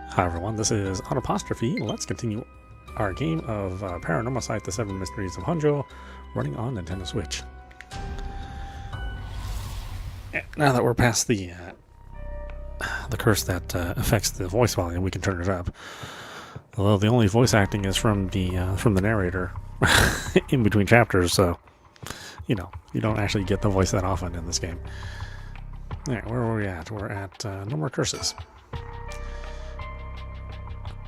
Hi everyone, this is audap. Let's continue our game of Paranormasight, the 7 Mysteries of Honjo, running on Nintendo Switch. Now that we're past the curse that affects the voice volume, we can turn it up. Although the only voice acting is from the narrator in between chapters, so you don't actually get the voice that often in this game. Alright, where are we at? We're at No More Curses.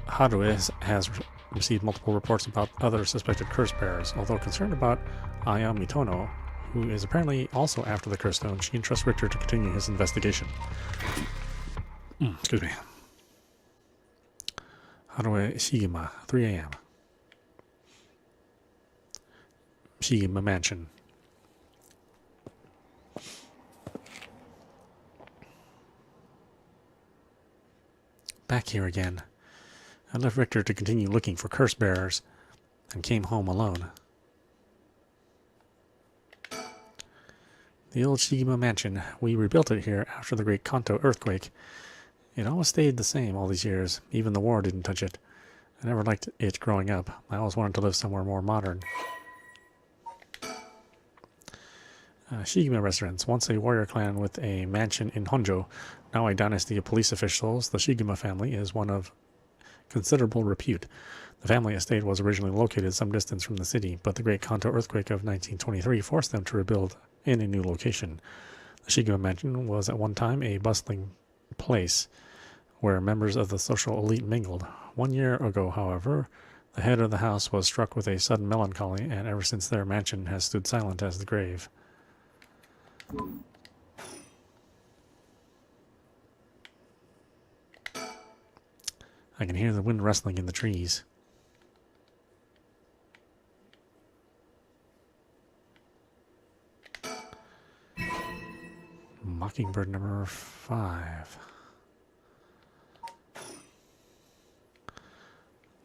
Honjo has received multiple reports about other suspected curse bearers. Although concerned about Aya Mitono, who is apparently also after the curse stone, she entrusts Richter to continue his investigation. Excuse me. Honjo Shigema, 3 a.m. Shigema Mansion. Back here again. I left Richter to continue looking for curse bearers and came home alone. The old Shigema mansion, we rebuilt it here after the great Kanto earthquake. It always stayed the same all these years. Even the war didn't touch it. I never liked it growing up. I always wanted to live somewhere more modern. Shigema residence, once a warrior clan with a mansion in Honjo, now a dynasty of police officials. The Shigema family is one of considerable repute. The family estate was originally located some distance from the city, but the Great Kanto earthquake of 1923 forced them to rebuild in a new location. The Shigema mansion was at one time a bustling place where members of the social elite mingled. 1 year ago, however, the head of the house was struck with a sudden melancholy, and ever since their mansion has stood silent as the grave. I can hear the wind rustling in the trees. Mockingbird number 5.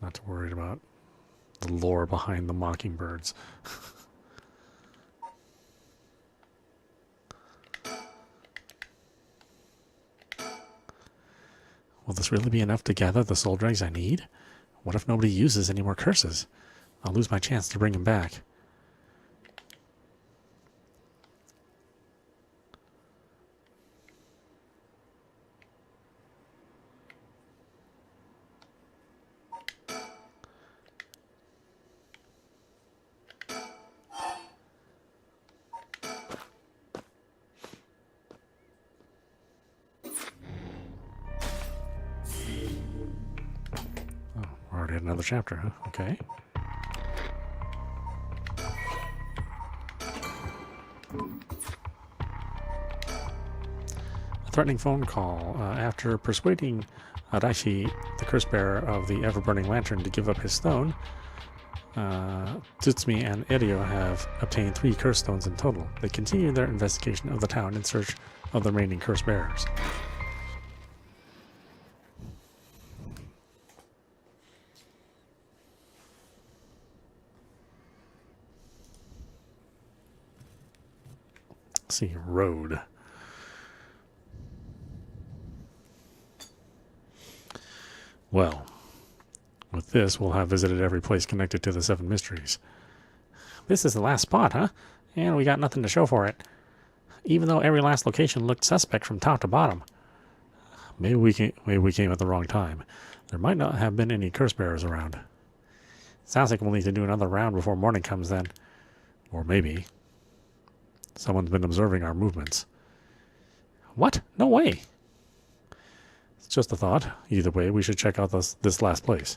Not too worried about the lore behind the mockingbirds. Will this really be enough to gather the soul dregs I need? What if nobody uses any more curses? I'll lose my chance to bring him back. Already had another chapter, huh? Okay. A threatening phone call. After persuading Adachi, the curse bearer of the ever-burning lantern, to give up his stone, Tsutsumi and Erio have obtained 3 curse stones in total. They continue their investigation of the town in search of the remaining curse bearers. See, road. Well, with this, we'll have visited every place connected to the 7 mysteries. This is the last spot, huh? And we got nothing to show for it. Even though every last location looked suspect from top to bottom. Maybe we came at the wrong time. There might not have been any curse bearers around. Sounds like we'll need to do another round before morning comes then. Or maybe someone's been observing our movements. What? No way. It's just a thought. Either way, we should check out this last place.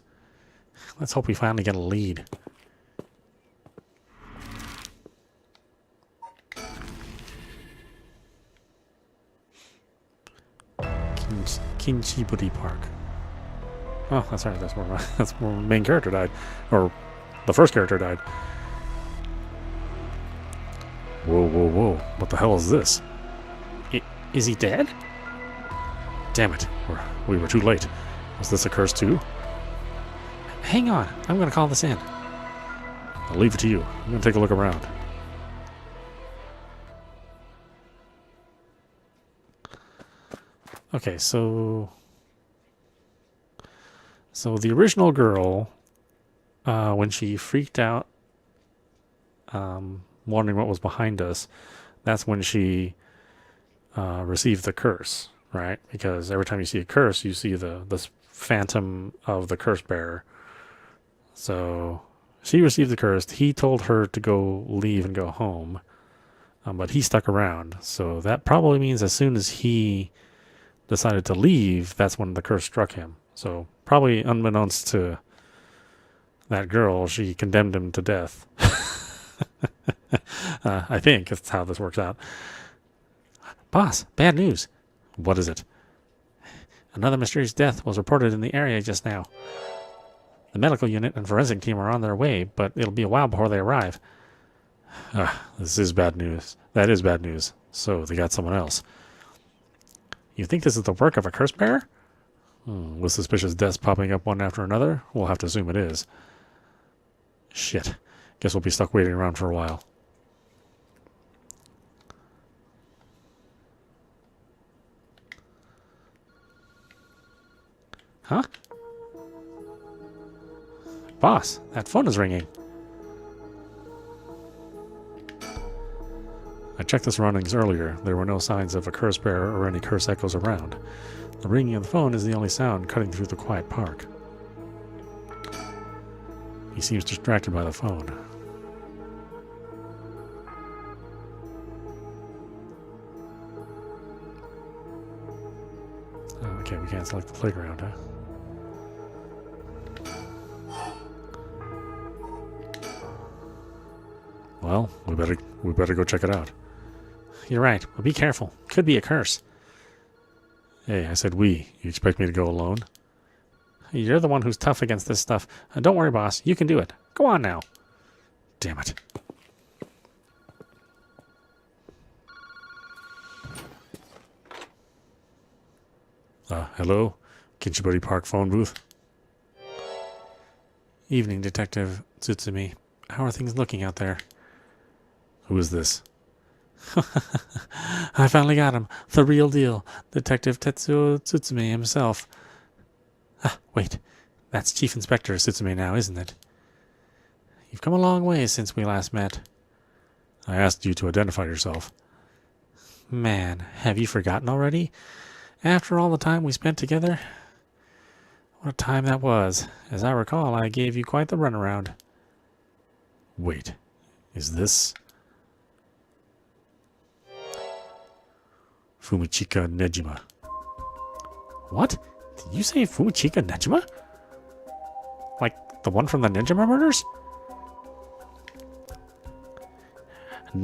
Let's hope we finally get a lead. Kinchiburi Park. Oh, that's right. That's where my main character died. Or the first character died. Whoa, whoa, whoa. What the hell is this? Is he dead? Damn it. We were too late. Was this a curse too? Hang on. I'm going to call this in. I'll leave it to you. I'm going to take a look around. Okay, so the original girl, when she freaked out, wondering what was behind us, that's when she received the curse, right? Because every time you see a curse, you see the phantom of the curse bearer. So she received the curse. He told her to go leave and go home, but he stuck around. So that probably means as soon as he decided to leave, that's when the curse struck him. So probably unbeknownst to that girl, she condemned him to death. I think that's how this works out. Boss, bad news. What is it? Another mysterious death was reported in the area just now. The medical unit and forensic team are on their way, but it'll be a while before they arrive. This is bad news. That is bad news. So they got someone else. You think this is the work of a curse bearer? With suspicious deaths popping up one after another, we'll have to assume it is. Shit. Guess we'll be stuck waiting around for a while. Huh? Boss, that phone is ringing. I checked the surroundings earlier. There were no signs of a curse bearer or any curse echoes around. The ringing of the phone is the only sound cutting through the quiet park. He seems distracted by the phone. Okay, we can't select the playground, huh? Well, we better go check it out. You're right, but be careful. Could be a curse. Hey, I said we. You expect me to go alone? You're the one who's tough against this stuff. Don't worry, boss. You can do it. Go on now. Damn it. Hello? Kinchiburi Park phone booth? Evening, Detective Tsutsumi. How are things looking out there? Who is this? I finally got him. The real deal. Detective Tetsuo Tsutsumi himself. Wait. That's Chief Inspector Tsutsumi now, isn't it? You've come a long way since we last met. I asked you to identify yourself. Man, have you forgotten already? After all the time we spent together? What a time that was. As I recall, I gave you quite the runaround. Wait. Is this... Fumichika Nejima? What? Did you say Fumichika Nejima? Like the one from the Ninja murders?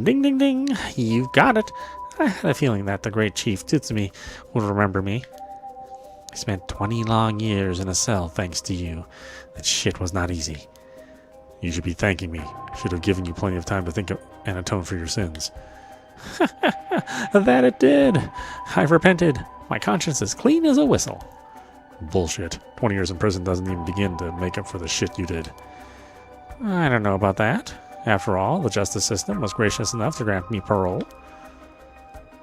Ding ding ding! You've got it! I had a feeling that the great Chief Tsutsumi would remember me. I spent 20 long years in a cell thanks to you. That shit was not easy. You should be thanking me. Should have given you plenty of time to think of and atone for your sins. That it did! I've repented. My conscience is clean as a whistle. Bullshit. 20 years in prison doesn't even begin to make up for the shit you did. I don't know about that. After all, the justice system was gracious enough to grant me parole.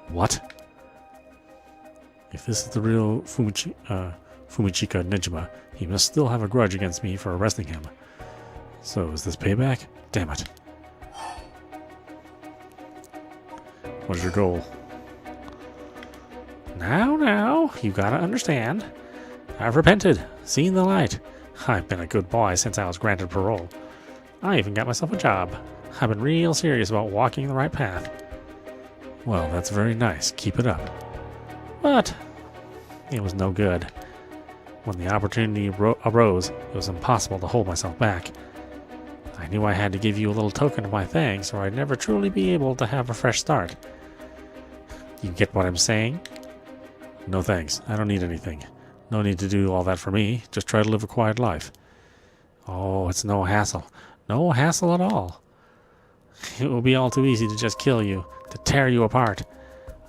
What? If this is the real Fumichika Nejima, he must still have a grudge against me for arresting him. So, is this payback? Damn it. What's your goal? Now, you gotta understand. I've repented, seen the light. I've been a good boy since I was granted parole. I even got myself a job. I've been real serious about walking the right path. Well, that's very nice. Keep it up. But it was no good. When the opportunity arose, it was impossible to hold myself back. I knew I had to give you a little token of my thanks, or I'd never truly be able to have a fresh start. You get what I'm saying? No thanks. I don't need anything. No need to do all that for me. Just try to live a quiet life. Oh, it's no hassle. No hassle at all. It will be all too easy to just kill you, to tear you apart.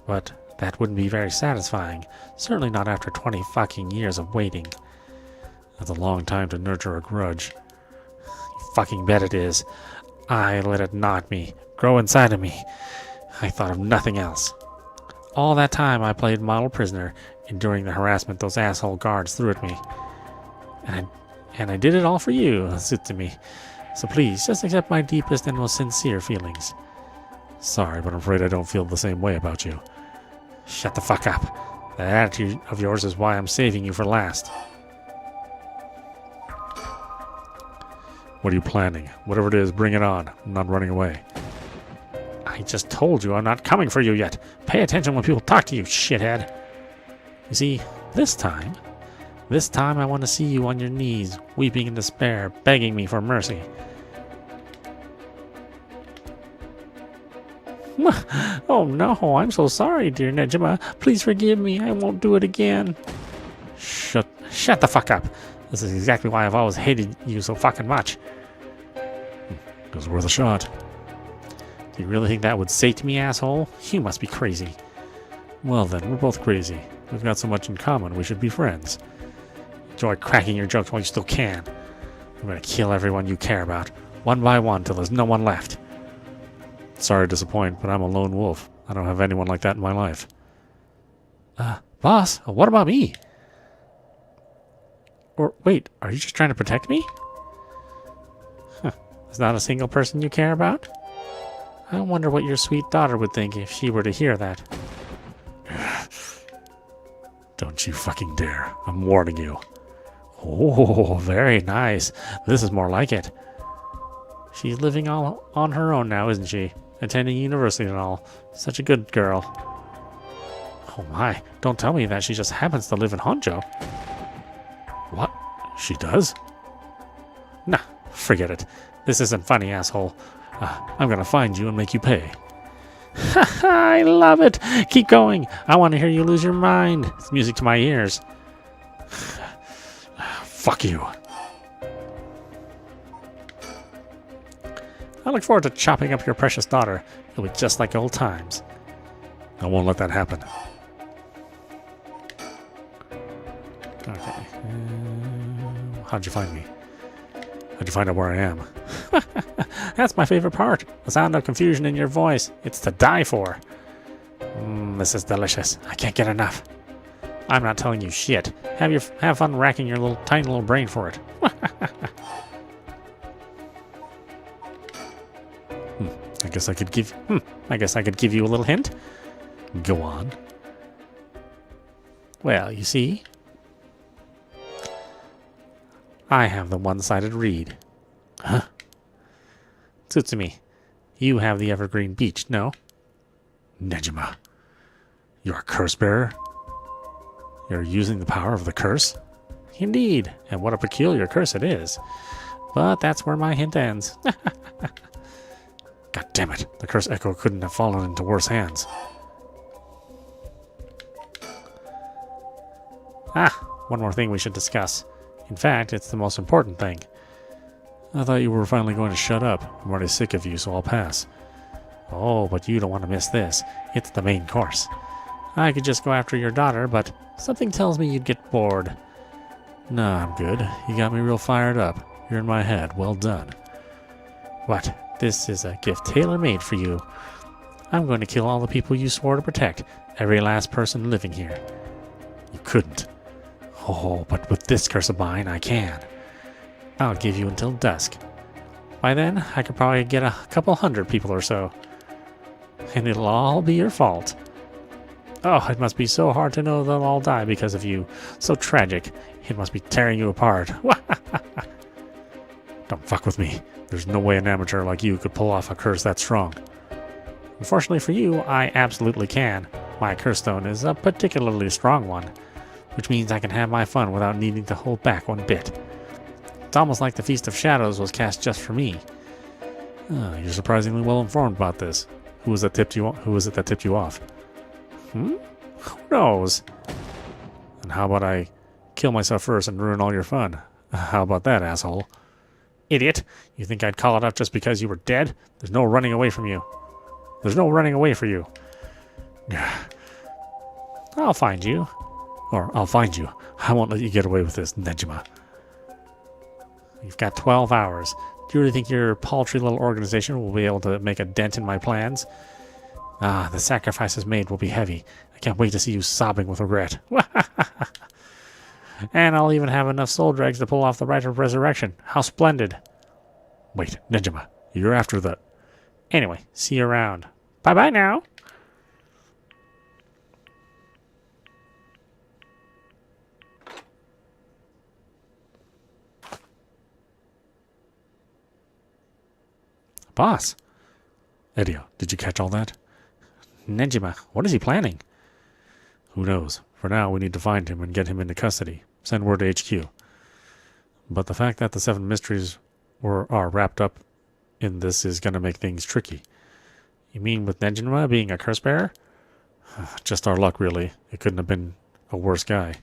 But that wouldn't be very satisfying. Certainly not after 20 fucking years of waiting. That's a long time to nurture a grudge. You fucking bet it is. I let it gnaw at me, grow inside of me. I thought of nothing else. All that time I played model prisoner, enduring the harassment those asshole guards threw at me. And I did it all for you, Tsutsumi. So please, just accept my deepest and most sincere feelings. Sorry, but I'm afraid I don't feel the same way about you. Shut the fuck up. That attitude of yours is why I'm saving you for last. What are you planning? Whatever it is, bring it on. I'm not running away. I just told you I'm not coming for you yet. Pay attention when people talk to you, shithead. You see, this time I want to see you on your knees, weeping in despair, begging me for mercy. Oh no, I'm so sorry, dear Nejima. Please forgive me. I won't do it again. Shut the fuck up. This is exactly why I've always hated you so fucking much. It was worth a shot. Do you really think that would sate me, asshole? You must be crazy. Well then, we're both crazy. We've got so much in common, we should be friends. Enjoy cracking your jokes while you still can. I'm gonna kill everyone you care about, one by one, till there's no one left. Sorry to disappoint, but I'm a lone wolf. I don't have anyone like that in my life. Boss, what about me? Or, wait, are you just trying to protect me? Huh. There's not a single person you care about? I wonder what your sweet daughter would think if she were to hear that. Don't you fucking dare. I'm warning you. Oh, very nice. This is more like it. She's living all on her own now, isn't she? Attending university and all. Such a good girl. Oh my, don't tell me that she just happens to live in Honjo. What? She does? Nah, forget it. This isn't funny, asshole. I'm gonna find you and make you pay. I love it! Keep going! I want to hear you lose your mind. It's music to my ears. Fuck you. I look forward to chopping up your precious daughter. It'll be just like old times. I won't let that happen. Okay. How'd you find me? How'd you find out where I am? That's my favorite part. The sound of confusion in your voice. It's to die for. This is delicious. I can't get enough. I'm not telling you shit. Have fun racking your tiny little brain for it. I guess I could give you a little hint. Go on. Well, you see, I have the one-sided reed. Huh? Tsutsumi, you have the evergreen beach, no? Nejima, you're a curse bearer? You're using the power of the curse? Indeed, and what a peculiar curse it is. But that's where my hint ends. God damn it, the curse echo couldn't have fallen into worse hands. One more thing we should discuss. In fact, it's the most important thing. I thought you were finally going to shut up. I'm already sick of you, so I'll pass. Oh, but you don't want to miss this. It's the main course. I could just go after your daughter, but something tells me you'd get bored. Nah, I'm good. You got me real fired up. You're in my head. Well done. What? This is a gift tailor-made for you. I'm going to kill all the people you swore to protect. Every last person living here. You couldn't. Oh, but with this curse of mine, I can. I'll give you until dusk. By then, I could probably get a couple hundred people or so. And it'll all be your fault. Oh, it must be so hard to know they'll all die because of you. So tragic. It must be tearing you apart. Don't fuck with me. There's no way an amateur like you could pull off a curse that strong. Unfortunately for you, I absolutely can. My curse stone is a particularly strong one, which means I can have my fun without needing to hold back one bit. It's almost like the Feast of Shadows was cast just for me. You're surprisingly well informed about this. Who was it that tipped you off? Who knows? And how about I kill myself first and ruin all your fun? How about that, asshole? Idiot! You think I'd call it out just because you were dead? There's no running away from you. There's no running away for you. I'll find you. Or I'll find you. I won't let you get away with this, Nejima. You've got 12 hours. Do you really think your paltry little organization will be able to make a dent in my plans? The sacrifices made will be heavy. I can't wait to see you sobbing with regret. And I'll even have enough soul dregs to pull off the rite of resurrection. How splendid. Wait, Nejima, you're after the... Anyway, see you around. Bye-bye now. Boss. Edio, did you catch all that? Nejima, what is he planning? Who knows? For now, we need to find him and get him into custody. Send word to HQ. But the fact that the 7 mysteries are wrapped up in this is going to make things tricky. You mean with Nejima being a curse bearer? Just our luck, really. It couldn't have been a worse guy.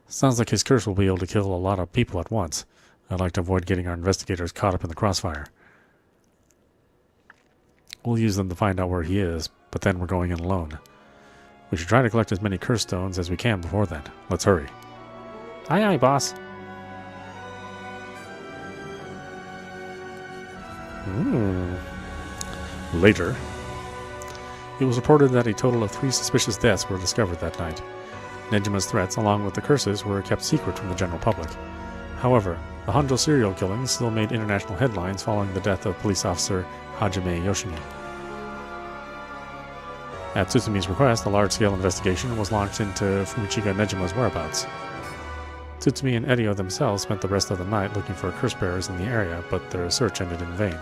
Sounds like his curse will be able to kill a lot of people at once. I'd like to avoid getting our investigators caught up in the crossfire. We'll use them to find out where he is, but then we're going in alone. We should try to collect as many curse stones as we can before then. Let's hurry. Aye, aye, boss. Later, it was reported that a total of 3 suspicious deaths were discovered that night. Nejima's threats, along with the curses, were kept secret from the general public. However, the Honjo serial killings still made international headlines following the death of police officer Hajime Yoshimi. At Tsutsumi's request, a large-scale investigation was launched into Fumichika Nejima's whereabouts. Tsutsumi and Edio themselves spent the rest of the night looking for curse bearers in the area, but their search ended in vain.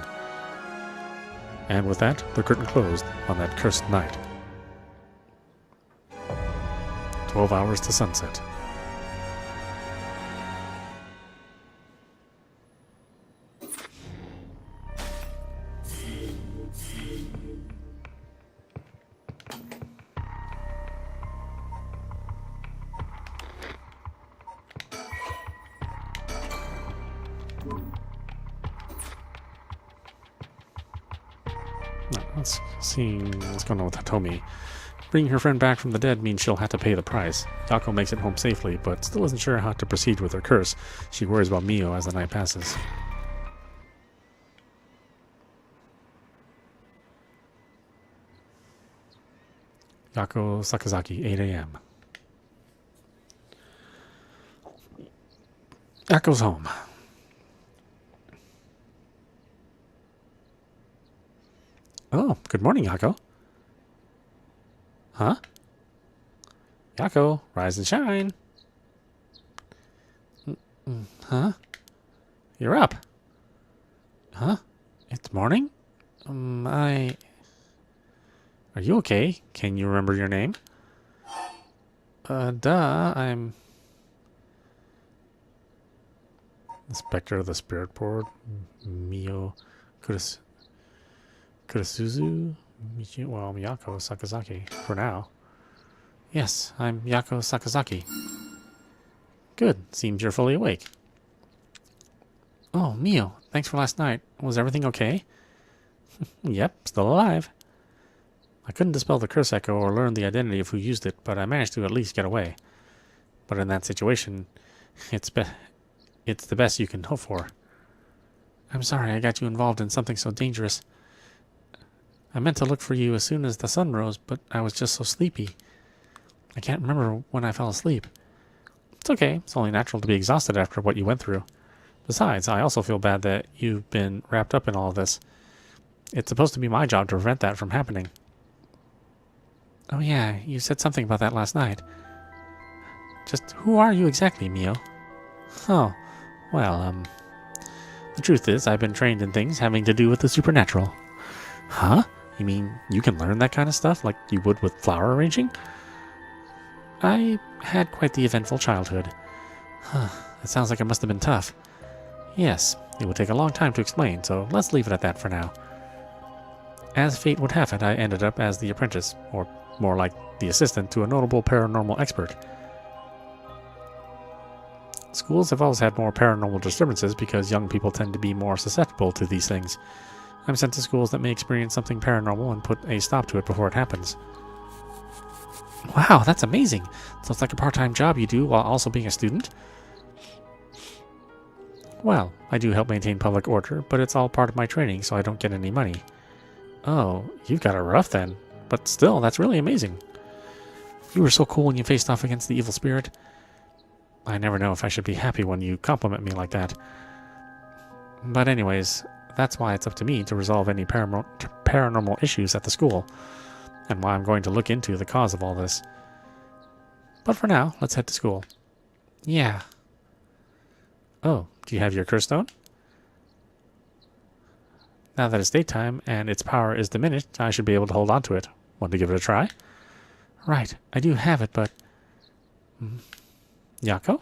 And with that, the curtain closed on that cursed night. 12 hours to sunset. Let's see what's going on with Hitomi. Bringing her friend back from the dead means she'll have to pay the price. Yako makes it home safely, but still isn't sure how to proceed with her curse. She worries about Mio as the night passes. Yako Sakazaki, 8 a.m. Yako's home. Oh, good morning, Yako. Huh? Yako, rise and shine. Huh? You're up. Huh? It's morning? Are you okay? Can you remember your name? I'm... Inspector of the Spirit Board, Mio Kurasuzu? Well, Miyako Sakazaki, for now. Yes, I'm Miyako Sakazaki. Good, seems you're fully awake. Oh, Mio, thanks for last night. Was everything okay? Yep, still alive. I couldn't dispel the curse echo or learn the identity of who used it, but I managed to at least get away. But in that situation, it's the best you can hope for. I'm sorry I got you involved in something so dangerous. I meant to look for you as soon as the sun rose, but I was just so sleepy. I can't remember when I fell asleep. It's okay. It's only natural to be exhausted after what you went through. Besides, I also feel bad that you've been wrapped up in all of this. It's supposed to be my job to prevent that from happening. Oh yeah, you said something about that last night. Just who are you exactly, Mio? Oh, well, the truth is I've been trained in things having to do with the supernatural. Huh? You mean you can learn that kind of stuff like you would with flower arranging? I had quite the eventful childhood. Huh, it sounds like it must have been tough. Yes, it would take a long time to explain, so let's leave it at that for now. As fate would have it, I ended up as the apprentice, or more like the assistant to a notable paranormal expert. Schools have always had more paranormal disturbances because young people tend to be more susceptible to these things. I'm sent to schools that may experience something paranormal and put a stop to it before it happens. Wow, that's amazing. So it's like a part-time job you do while also being a student? Well, I do help maintain public order, but it's all part of my training, so I don't get any money. Oh, you've got it rough then. But still, that's really amazing. You were so cool when you faced off against the evil spirit. I never know if I should be happy when you compliment me like that. But anyways, that's why it's up to me to resolve any paranormal issues at the school, and why I'm going to look into the cause of all this. But for now, let's head to school. Yeah. Oh, do you have your curse stone? Now that it's daytime and its power is diminished, I should be able to hold on to it. Want to give it a try? Right, I do have it, but... Yako?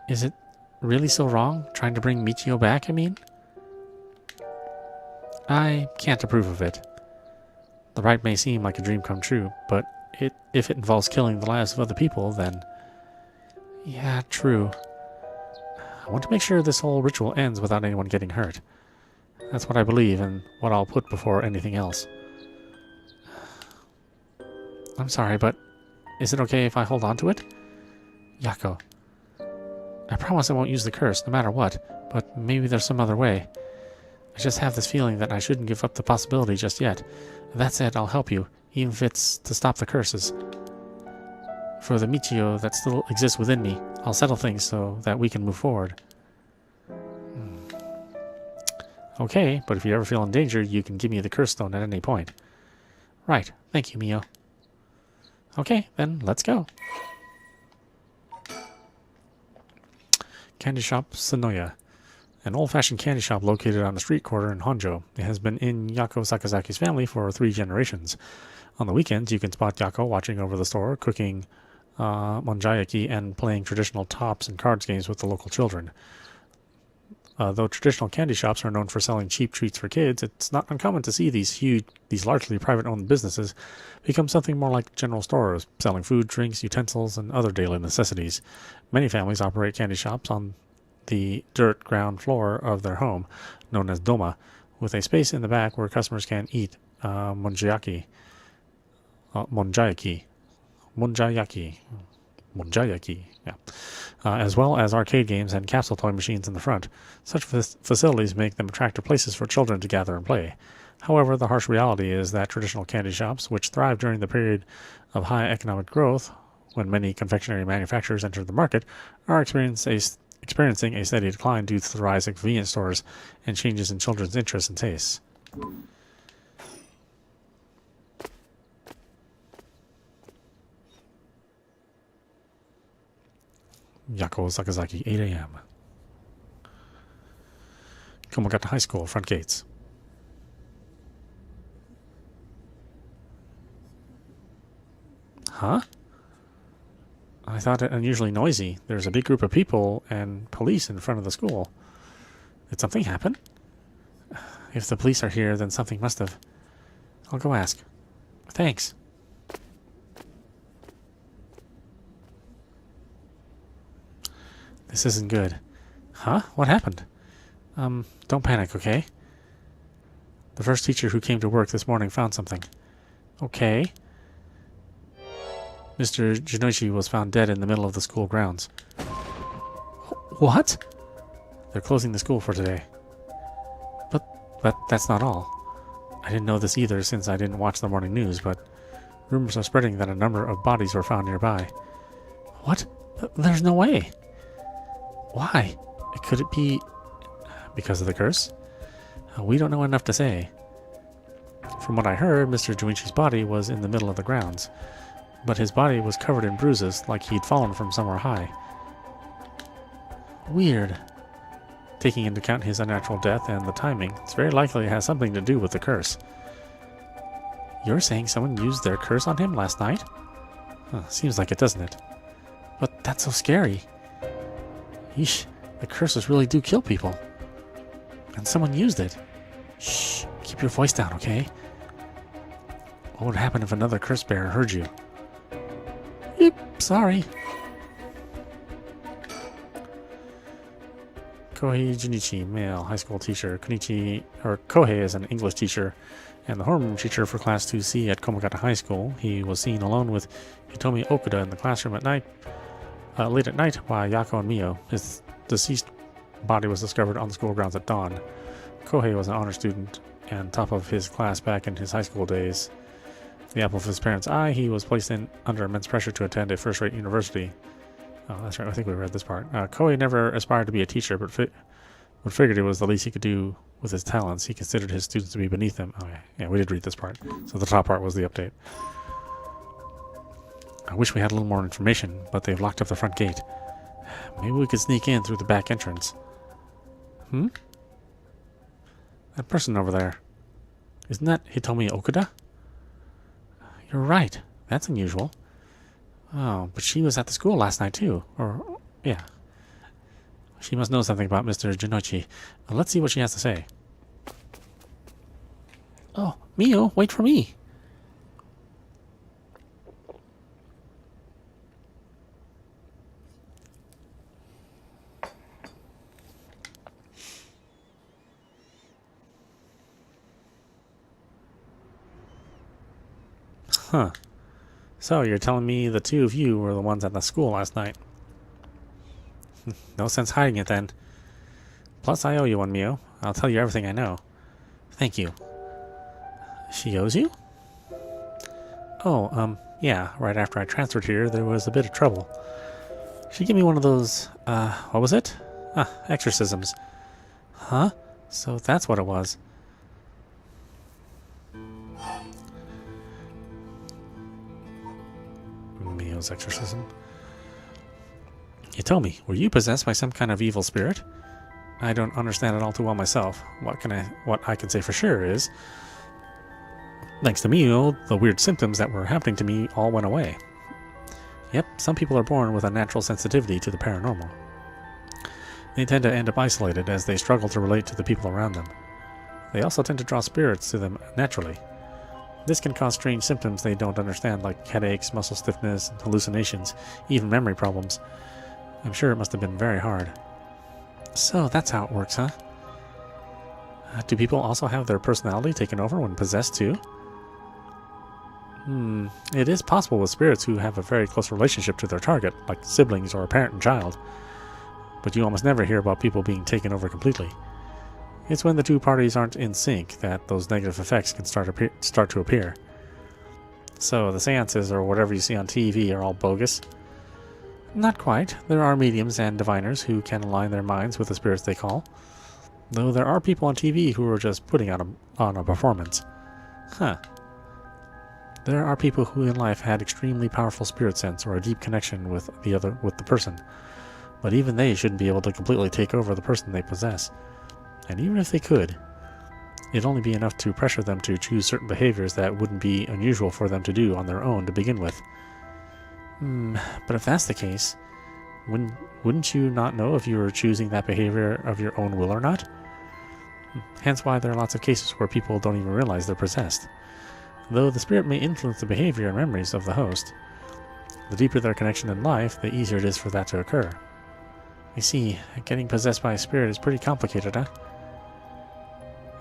Is it really so wrong, trying to bring Michio back, I mean? I can't approve of it. The rite may seem like a dream come true, but if it involves killing the lives of other people, then... Yeah, true. I want to make sure this whole ritual ends without anyone getting hurt. That's what I believe and what I'll put before anything else. I'm sorry, but is it okay if I hold on to it? Yako. I promise I won't use the curse, no matter what, but maybe there's some other way. I just have this feeling that I shouldn't give up the possibility just yet. That said, I'll help you, even if it's to stop the curses. For the Michio that still exists within me, I'll settle things so that we can move forward. Okay, but if you ever feel in danger, you can give me the curse stone at any point. Right, thank you, Mio. Okay, then let's go. Candy Shop Sonoya. An old-fashioned candy shop located on a street corner in Honjo. It has been in Yako Sakazaki's family for 3 generations. On the weekends, you can spot Yako watching over the store, cooking monjayaki, and playing traditional tops and cards games with the local children. Though traditional candy shops are known for selling cheap treats for kids, it's not uncommon to see these largely private-owned businesses become something more like general stores, selling food, drinks, utensils, and other daily necessities. Many families operate candy shops on the dirt ground floor of their home, known as doma, with a space in the back where customers can eat monjayaki, yeah. As well as arcade games and capsule toy machines in the front. Such facilities make them attractive places for children to gather and play. However, the harsh reality is that traditional candy shops, which thrived during the period of high economic growth, when many confectionery manufacturers entered the market, are experiencing a steady decline due to the rise of convenience stores and changes in children's interests and tastes. Yako Sakazaki, 8 a.m. Komagata High School, front gates. Huh? I thought it unusually noisy. There's a big group of people and police in front of the school. Did something happen? If the police are here, then something must have. I'll go ask. Thanks. This isn't good. Huh? What happened? Don't panic, okay? The first teacher who came to work this morning found something. Okay. Mr. Jinoichi was found dead in the middle of the school grounds. What? They're closing the school for today. But that's not all. I didn't know this either since I didn't watch the morning news, but rumors are spreading that a number of bodies were found nearby. What? There's no way. Why? Could it be because of the curse? We don't know enough to say. From what I heard, Mr. Junichi's body was in the middle of the grounds, but his body was covered in bruises like he'd fallen from somewhere high. Weird. Taking into account his unnatural death and the timing, it's very likely it has something to do with the curse. You're saying someone used their curse on him last night? Seems like it, doesn't it? But that's so scary. Yeesh, the curses really do kill people. And someone used it. Shh, keep your voice down, okay? What would happen if another curse bearer heard you? Yep, sorry. Kohei Junichi, male, high school teacher. Kohei is an English teacher and the homeroom teacher for Class 2C at Komagata High School. He was seen alone with Hitomi Okuda in the classroom at night. Late at night by Yako and Mio. His deceased body was discovered on the school grounds at dawn. Kohei was an honor student and top of his class back in his high school days. the apple of his parents' eye, he was placed under immense pressure to attend a first-rate university. Oh, that's right. I think we read this part. Koei never aspired to be a teacher, but figured it was the least he could do with his talents. He considered his students to be beneath him. Oh, yeah, we did read this part. So the top part was the update. I wish we had a little more information, but they've locked up the front gate. Maybe we could sneak in through the back entrance. That person over there. Isn't that Hitomi Okuda? You're right. That's unusual. Oh, but she was at the school last night too. Or, yeah. She must know something about Mr. Jinoichi. Let's see what she has to say. Oh, Mio, wait for me. Huh. So, you're telling me the two of you were the ones at the school last night? No sense hiding it then. Plus, I owe you one, Mio. I'll tell you everything I know. Thank you. She owes you? Oh, yeah. Right after I transferred here, there was a bit of trouble. She gave me one of those, what was it? Exorcisms. Huh? So that's what it was. Mio's exorcism. You tell me, were you possessed by some kind of evil spirit? I don't understand it all too well myself. What I can say for sure is, thanks to Mio, the weird symptoms that were happening to me all went away. Yep, some people are born with a natural sensitivity to the paranormal. They tend to end up isolated as they struggle to relate to the people around them. They also tend to draw spirits to them naturally. This can cause strange symptoms they don't understand, like headaches, muscle stiffness, hallucinations, even memory problems. I'm sure it must have been very hard. So that's how it works, huh? Do people also have their personality taken over when possessed too? It is possible with spirits who have a very close relationship to their target, like siblings or a parent and child. But you almost never hear about people being taken over completely. It's when the two parties aren't in sync that those negative effects can start to appear. So the seances or whatever you see on TV are all bogus? Not quite. There are mediums and diviners who can align their minds with the spirits they call. Though there are people on TV who are just putting on a performance. Huh. There are people who in life had extremely powerful spirit sense or a deep connection with the person. But even they shouldn't be able to completely take over the person they possess. And even if they could, it'd only be enough to pressure them to choose certain behaviors that wouldn't be unusual for them to do on their own to begin with. But if that's the case, wouldn't you not know if you were choosing that behavior of your own will or not? Hence why there are lots of cases where people don't even realize they're possessed. Though the spirit may influence the behavior and memories of the host, the deeper their connection in life, the easier it is for that to occur. I see, getting possessed by a spirit is pretty complicated, huh?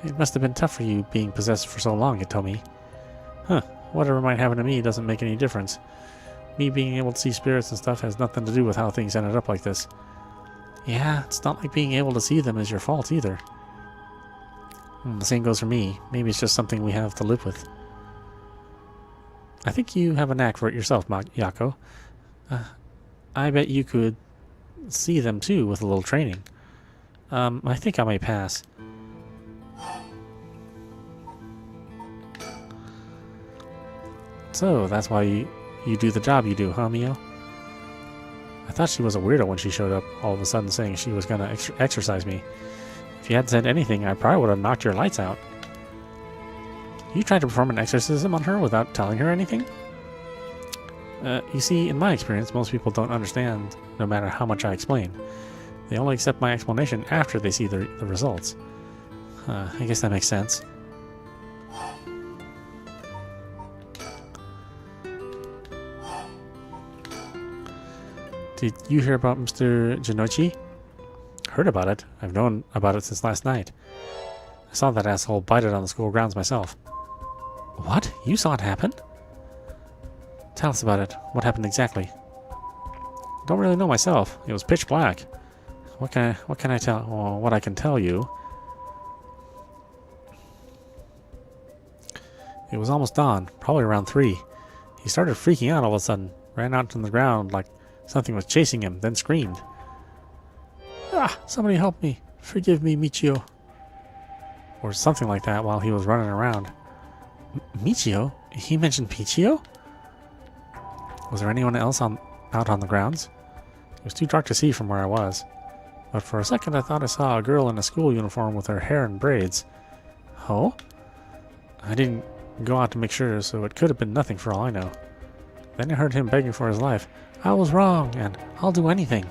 It must have been tough for you being possessed for so long, Hitomi. Huh, whatever might happen to me doesn't make any difference. Me being able to see spirits and stuff has nothing to do with how things ended up like this. Yeah, it's not like being able to see them is your fault either. The same goes for me. Maybe it's just something we have to live with. I think you have a knack for it yourself, Yako. I bet you could see them too with a little training. I think I may pass. So, that's why you do the job you do, huh, Mio? I thought she was a weirdo when she showed up all of a sudden saying she was gonna exercise me. If you hadn't said anything, I probably would have knocked your lights out. You tried to perform an exorcism on her without telling her anything? You see, in my experience, most people don't understand no matter how much I explain. They only accept my explanation after they see the results. I guess that makes sense. Did you hear about Mr. Jinoichi? Heard about it. I've known about it since last night. I saw that asshole bite it on the school grounds myself. What? You saw it happen? Tell us about it. What happened exactly? Don't really know myself. It was pitch black. What can I tell? Well, what I can tell you It was almost dawn, probably around 3. He started freaking out all of a sudden, ran out on the ground like something was chasing him, then screamed. Ah, somebody help me. Forgive me, Michio. Or something like that while he was running around. Michio? He mentioned Michio? Was there anyone else out on the grounds? It was too dark to see from where I was. But for a second I thought I saw a girl in a school uniform with her hair in braids. Oh? I didn't go out to make sure, so it could have been nothing for all I know. Then I heard him begging for his life. I was wrong, and I'll do anything.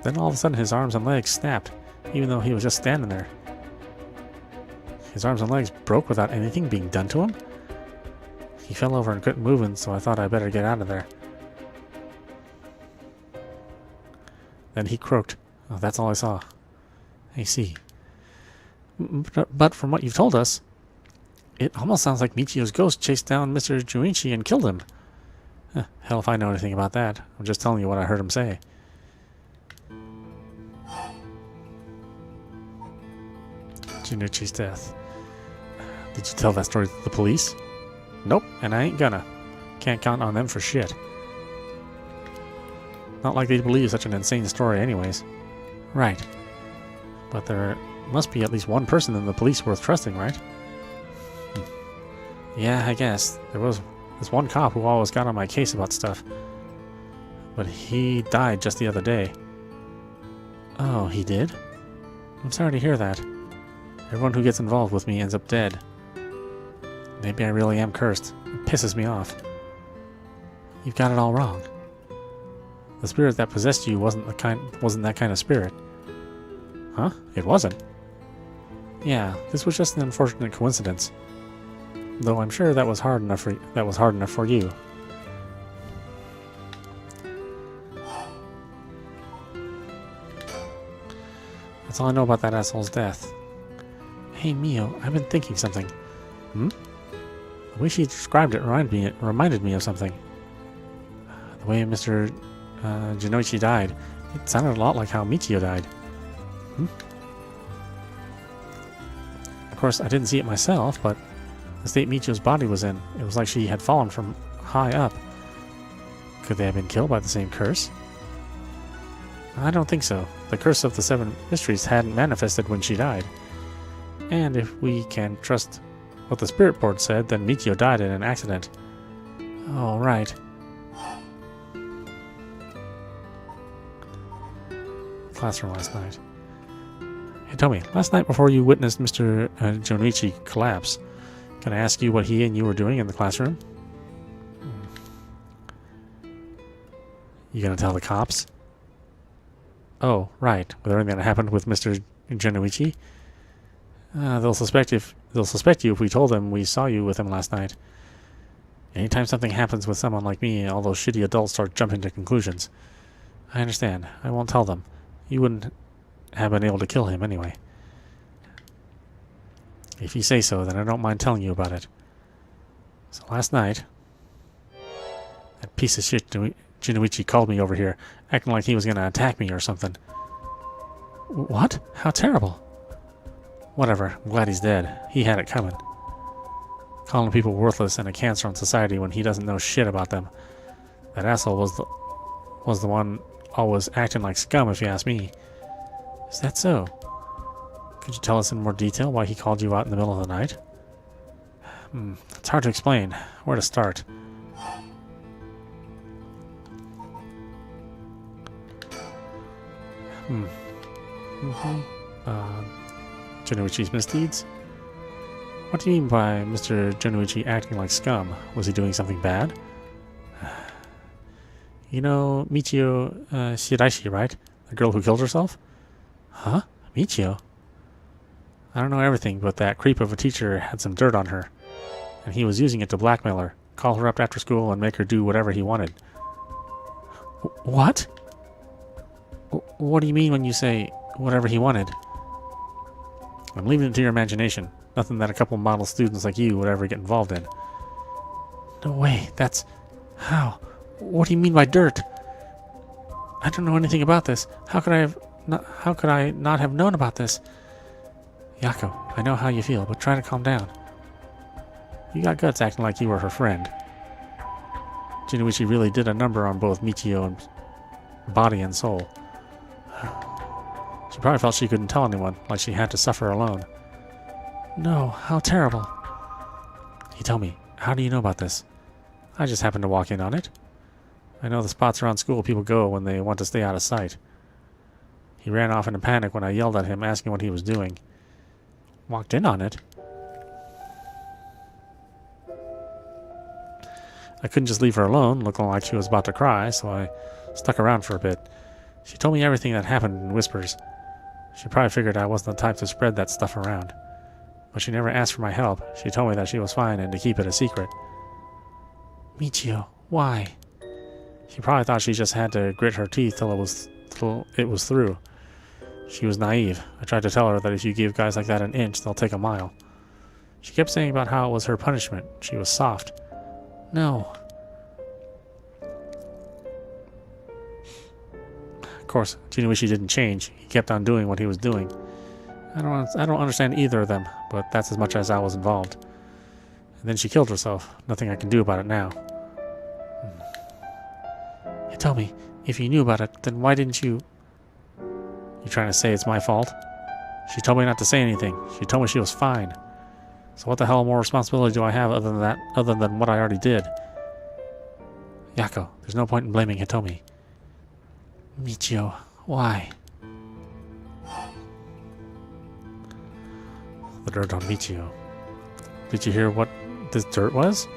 Then all of a sudden his arms and legs snapped, even though he was just standing there. His arms and legs broke without anything being done to him. He fell over and couldn't move, so I thought I better get out of there. Then he croaked. Oh, that's all I saw. I see. But from what you've told us, it almost sounds like Michio's ghost chased down Mr. Junichi and killed him. Hell if I know anything about that. I'm just telling you what I heard him say. Junichi's death. Did you tell that story to the police? Nope, and I ain't gonna. Can't count on them for shit. Not like they'd believe such an insane story anyways. Right. But there must be at least one person in the police worth trusting, right? Yeah, I guess. There was this one cop who always got on my case about stuff. But he died just the other day. Oh, he did? I'm sorry to hear that. Everyone who gets involved with me ends up dead. Maybe I really am cursed. It pisses me off. You've got it all wrong. The spirit that possessed you wasn't that kind of spirit. Huh? It wasn't? Yeah, this was just an unfortunate coincidence. Though I'm sure that was hard enough for you. That's all I know about that asshole's death. Hey Mio, I've been thinking something. The way she described it reminded me of something. The way Mr. Junichi died, it sounded a lot like how Michio died. Of course, I didn't see it myself, but the state Michio's body was in, it was like she had fallen from high up. Could they have been killed by the same curse? I don't think so. The curse of the 7 mysteries hadn't manifested when she died. And if we can trust what the spirit board said, then Michio died in an accident. Oh, right. Classroom last night. Hey, tell me, last night before you witnessed Mr. Junichi collapse, can I ask you what he and you were doing in the classroom? You gonna tell the cops? Oh, right. With everything that happened with Mr. Junichi? They'll suspect you if we told them we saw you with him last night. Anytime something happens with someone like me, all those shitty adults start jumping to conclusions. I understand. I won't tell them. You wouldn't have been able to kill him anyway. If you say so, then I don't mind telling you about it. So last night, that piece of shit Junichi called me over here, acting like he was going to attack me or something. What? How terrible. Whatever, I'm glad he's dead. He had it coming. Calling people worthless and a cancer on society when he doesn't know shit about them. That asshole was the one always acting like scum, if you ask me. Is that so? Could you tell us in more detail why he called you out in the middle of the night? It's hard to explain. Where to start? Junichi's misdeeds? What do you mean by Mr. Junichi acting like scum? Was he doing something bad? You know Michio Shiraishi, right? The girl who killed herself? Huh? Michio? I don't know everything, but that creep of a teacher had some dirt on her. And he was using it to blackmail her, call her up after school and make her do whatever he wanted. What? What do you mean when you say whatever he wanted? I'm leaving it to your imagination. Nothing that a couple model students like you would ever get involved in. No way. That's... How? What do you mean by dirt? I don't know anything about this. How could I not have known about this? Yako, I know how you feel, but try to calm down. You got guts acting like you were her friend. Junichi really did a number on both Michio and body and soul. She probably felt she couldn't tell anyone, like she had to suffer alone. No, how terrible. He told me, how do you know about this? I just happened to walk in on it. I know the spots around school people go when they want to stay out of sight. He ran off in a panic when I yelled at him, asking what he was doing. Walked in on it? I couldn't just leave her alone, looking like she was about to cry, so I stuck around for a bit. She told me everything that happened in whispers. She probably figured I wasn't the type to spread that stuff around. But she never asked for my help. She told me that she was fine and to keep it a secret. Michio, why? She probably thought she just had to grit her teeth till it was through. She was naive. I tried to tell her that if you give guys like that an inch, they'll take a mile. She kept saying about how it was her punishment. She was soft. No. Of course, Junichi didn't change. He kept on doing what he was doing. I don't understand either of them, but that's as much as I was involved. And then she killed herself. Nothing I can do about it now. You tell me, if you knew about it, then why didn't you... You trying to say it's my fault? She told me not to say anything. She told me she was fine. So what the hell more responsibility do I have other than what I already did? Yako, there's no point in blaming Hitomi. Michio, why? The dirt on Michio. Did you hear what this dirt was?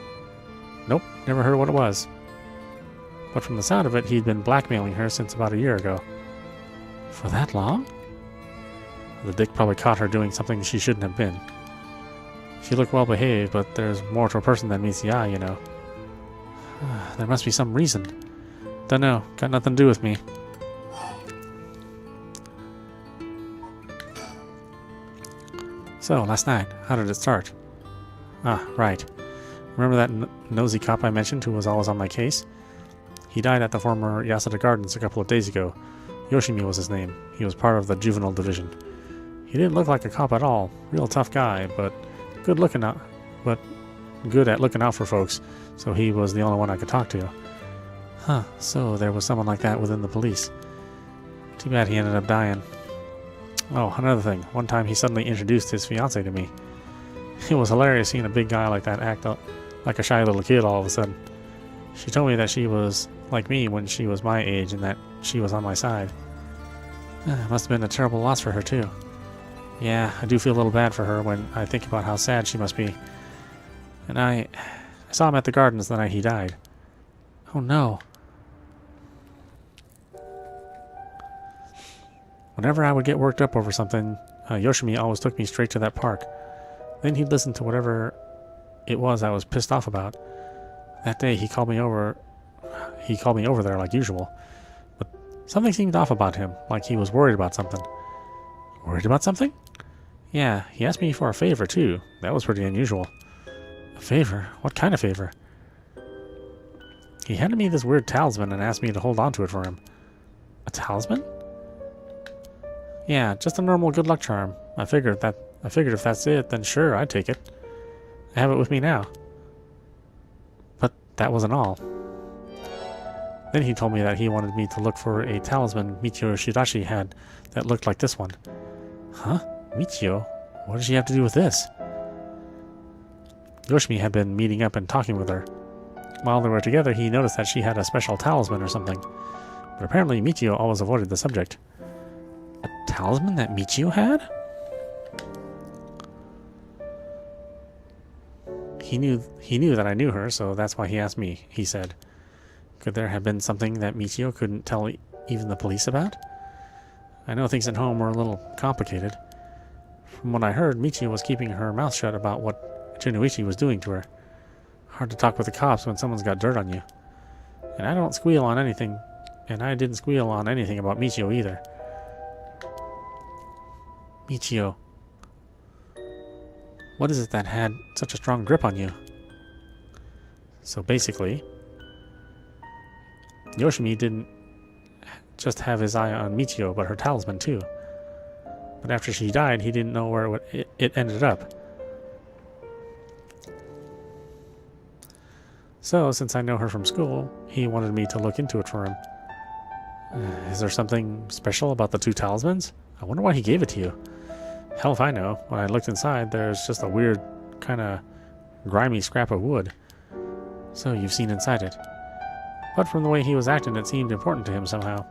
Nope, never heard what it was. But from the sound of it, he'd been blackmailing her since about a year ago. For that long? The dick probably caught her doing something she shouldn't have been. She looked well behaved, but there's more to a person than meets the eye, you know. There must be some reason. Dunno, got nothing to do with me. So, last night, how did it start? Ah, right. Remember that nosy cop I mentioned who was always on my case? He died at the former Yasuda Gardens a couple of days ago. Yoshimi was his name. He was part of the juvenile division. He didn't look like a cop at all. Real tough guy, but good at looking out for folks, so he was the only one I could talk to. Huh, so there was someone like that within the police. Too bad he ended up dying. Oh, another thing. One time he suddenly introduced his fiancée to me. It was hilarious seeing a big guy like that act like a shy little kid all of a sudden. She told me that she was like me when she was my age and that she was on my side. It must have been a terrible loss for her too. Yeah, I do feel a little bad for her when I think about how sad she must be. And I saw him at the gardens the night he died. Oh no. Whenever I would get worked up over something, Yoshimi always took me straight to that park. Then he'd listen to whatever it was I was pissed off about. That day he called me over there like usual. But something seemed off about him, like he was worried about something. Worried about something? Yeah, he asked me for a favor too. That was pretty unusual. A favor? What kind of favor? He handed me this weird talisman and asked me to hold on to it for him. A talisman? Yeah, just a normal good luck charm. I figured if that's it, then sure, I'd take it. I have it with me now. But that wasn't all. Then he told me that he wanted me to look for a talisman Michio Shidashi had that looked like this one. Huh? Michio? What does she have to do with this? Yoshimi had been meeting up and talking with her. While they were together, he noticed that she had a special talisman or something. But apparently Michio always avoided the subject. A talisman that Michio had? He knew that I knew her, so that's why he asked me, he said. Could there have been something that Michio couldn't tell even the police about? I know things at home were a little complicated. From what I heard, Michio was keeping her mouth shut about what Junichi was doing to her. Hard to talk with the cops when someone's got dirt on you. And I don't squeal on anything, and I didn't squeal on anything about Michio either. Michio. What is it that had such a strong grip on you? So basically, Yoshimi didn't just have his eye on Michio, but her talisman too. But after she died, he didn't know where it ended up. So, since I know her from school, he wanted me to look into it for him. Is there something special about the 2 talismans? I wonder why he gave it to you. Hell if I know. When I looked inside, there's just a weird, kind of grimy scrap of wood. So, you've seen inside it. But from the way he was acting, it seemed important to him somehow.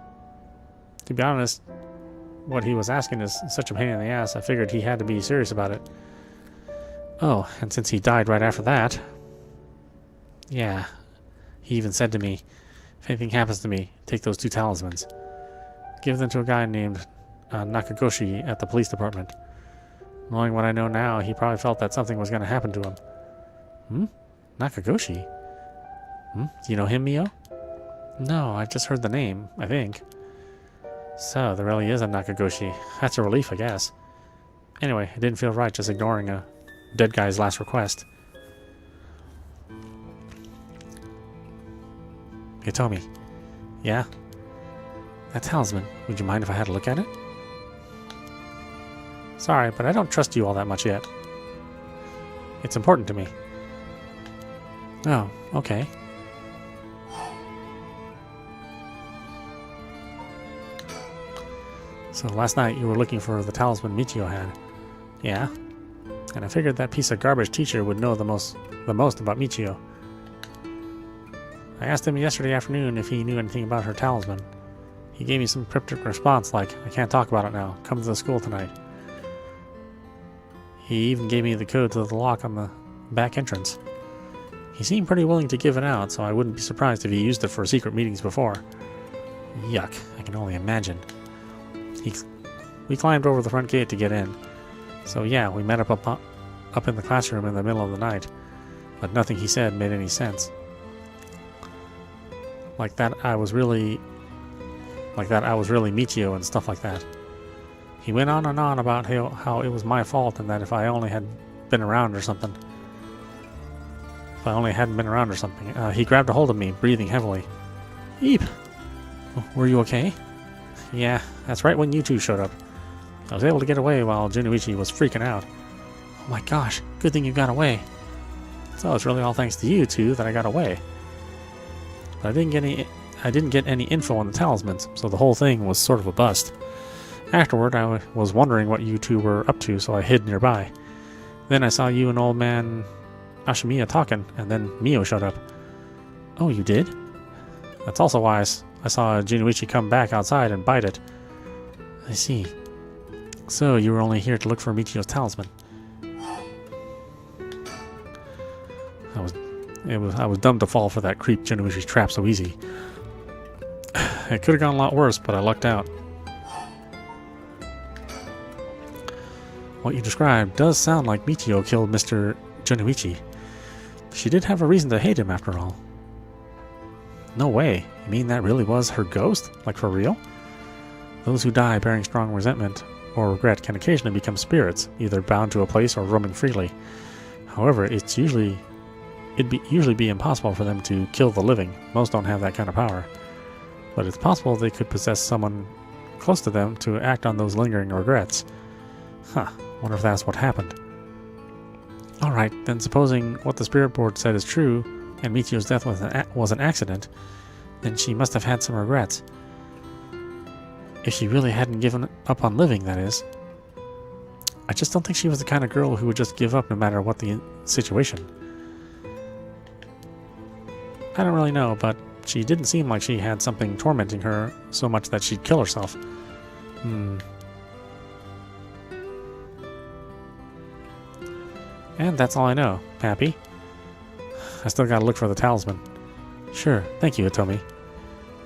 To be honest, what he was asking is such a pain in the ass, I figured he had to be serious about it. Oh, and since he died right after that... Yeah, he even said to me, if anything happens to me, take those 2 talismans. Give them to a guy named Nakagoshi at the police department. Knowing what I know now, he probably felt that something was going to happen to him. Nakagoshi? Do you know him, Mio? No, I've just heard the name, I think. So, there really is a Nakagoshi. That's a relief, I guess. Anyway, it didn't feel right just ignoring a dead guy's last request. Hitomi. Yeah? That talisman. Would you mind if I had a look at it? Sorry, but I don't trust you all that much yet. It's important to me. Oh, okay. So last night you were looking for the talisman Michio had. Yeah? And I figured that piece of garbage teacher would know the most about Michio. I asked him yesterday afternoon if he knew anything about her talisman. He gave me some cryptic response like, I can't talk about it now, come to the school tonight. He even gave me the code to the lock on the back entrance. He seemed pretty willing to give it out, so I wouldn't be surprised if he used it for secret meetings before. Yuck, I can only imagine. We climbed over the front gate to get in. So yeah, we met up in the classroom in the middle of the night. But nothing he said made any sense. Like that I was really Michio and stuff like that. He went on and on about how it was my fault and that if I only had been around or something. If I only hadn't been around or something. He grabbed a hold of me, breathing heavily. Eep! Were you okay? Yeah, that's right when you 2 showed up. I was able to get away while Junichi was freaking out. Oh my gosh, good thing you got away. So it's really all thanks to you 2 that I got away. But I didn't get any info on the talismans, so the whole thing was sort of a bust. Afterward, I was wondering what you 2 were up to, so I hid nearby. Then I saw you and old man Ashimiya talking, and then Mio showed up. Oh, you did? That's also why I saw Junichi come back outside and bite it. I see. So, you were only here to look for Michio's talisman. I was dumb to fall for that creep Junichi's trap so easy. It could have gone a lot worse, but I lucked out. What you described does sound like Michio killed Mr. Junichi. She did have a reason to hate him after all. No way. You mean that really was her ghost? Like for real? Those who die bearing strong resentment or regret can occasionally become spirits, either bound to a place or roaming freely. However, it'd usually be impossible for them to kill the living. Most don't have that kind of power. But it's possible they could possess someone close to them to act on those lingering regrets. Huh, wonder if that's what happened. Alright, then supposing what the spirit board said is true, and Michio's death was an accident, then she must have had some regrets. If she really hadn't given up on living, that is. I just don't think she was the kind of girl who would just give up no matter what the situation. I don't really know, but she didn't seem like she had something tormenting her so much that she'd kill herself. And that's all I know. Happy? I still gotta look for the talisman. Sure, thank you, Hitomi.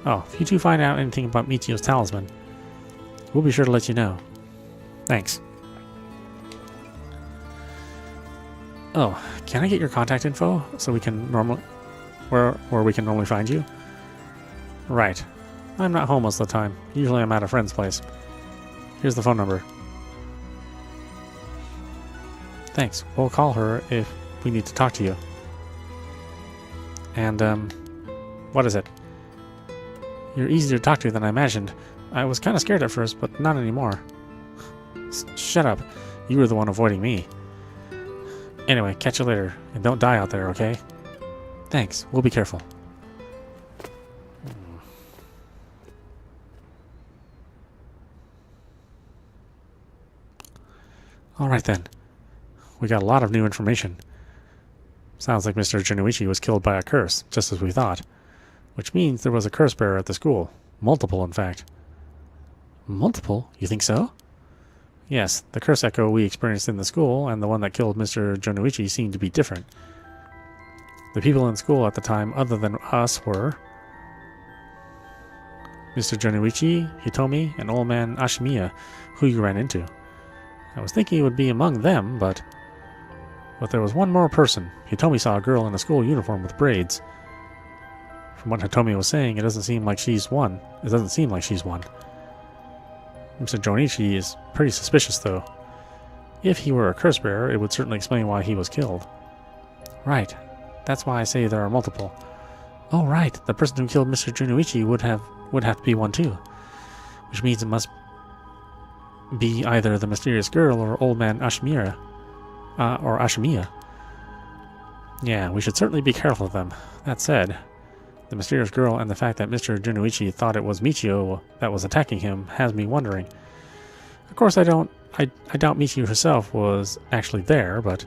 Oh, if you 2 find out anything about Michio's talisman, we'll be sure to let you know. Thanks. Oh, can I get your contact info so we can where we can normally find you? Right. I'm not home most of the time. Usually I'm at a friend's place. Here's the phone number. Thanks. We'll call her if we need to talk to you. And, what is it? You're easier to talk to than I imagined. I was kind of scared at first, but not anymore. Shut up. You were the one avoiding me. Anyway, catch you later. And don't die out there, okay? Thanks. Thanks. We'll be careful. Alright then. We got a lot of new information. Sounds like Mr. Junichi was killed by a curse, just as we thought. Which means there was a curse bearer at the school. Multiple, in fact. Multiple? You think so? Yes, the curse echo we experienced in the school and the one that killed Mr. Junichi seemed to be different. The people in school at the time, other than us, were Mr. Junichi, Hitomi, and old man Ashimiya, who you ran into. I was thinking it would be among them, but there was one more person. Hitomi saw a girl in a school uniform with braids. From what Hitomi was saying, it doesn't seem like she's one. Mr. Jonichi is pretty suspicious, though. If he were a curse bearer, it would certainly explain why he was killed. Right. That's why I say there are multiple. Oh, right. The person who killed Mr. Junichi would have to be one, too. Which means it must be either the mysterious girl or old man Ashimiya. Yeah, we should certainly be careful of them. That said, the mysterious girl and the fact that Mr. Junichi thought it was Michio that was attacking him has me wondering. Of course, I doubt Michio herself was actually there, but...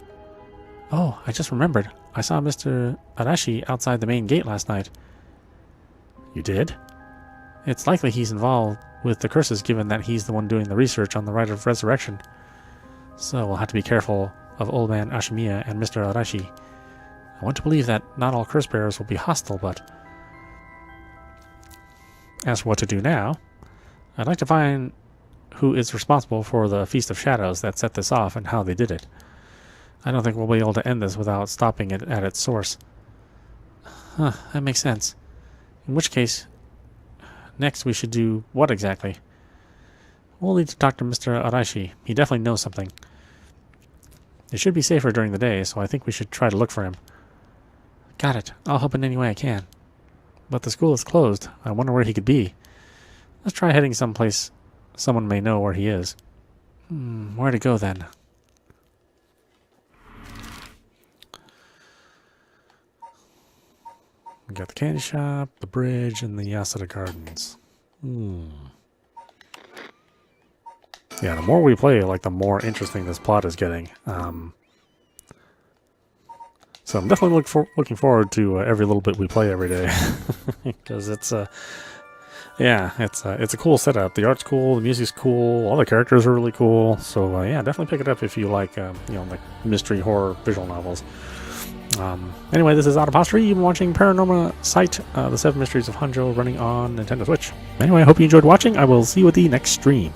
Oh, I just remembered. I saw Mr. Arashi outside the main gate last night. You did? It's likely he's involved with the curses, given that he's the one doing the research on the rite of resurrection. So we'll have to be careful of old man Ashimiya and Mr. Arashi. I want to believe that not all curse bearers will be hostile, but... As for what to do now, I'd like to find who is responsible for the Feast of Shadows that set this off and how they did it. I don't think we'll be able to end this without stopping it at its source. Huh, that makes sense. In which case, next we should do what exactly? We'll need to talk to Mr. Arashi. He definitely knows something. It should be safer during the day, so I think we should try to look for him. Got it. I'll help in any way I can. But the school is closed. I wonder where he could be. Let's try heading someplace someone may know where he is. Where to go then? We got the candy shop, the bridge, and the Yasuda Gardens. Yeah, the more we play, like, the more interesting this plot is getting. So I'm definitely looking forward to every little bit we play every day, because it's a cool setup. The art's cool, the music's cool, all the characters are really cool. So yeah, definitely pick it up if you like like mystery horror visual novels. Anyway, this is audap. You've been watching Paranormasight, the 7 Mysteries of Honjo, running on Nintendo Switch. Anyway, I hope you enjoyed watching. I will see you at the next stream.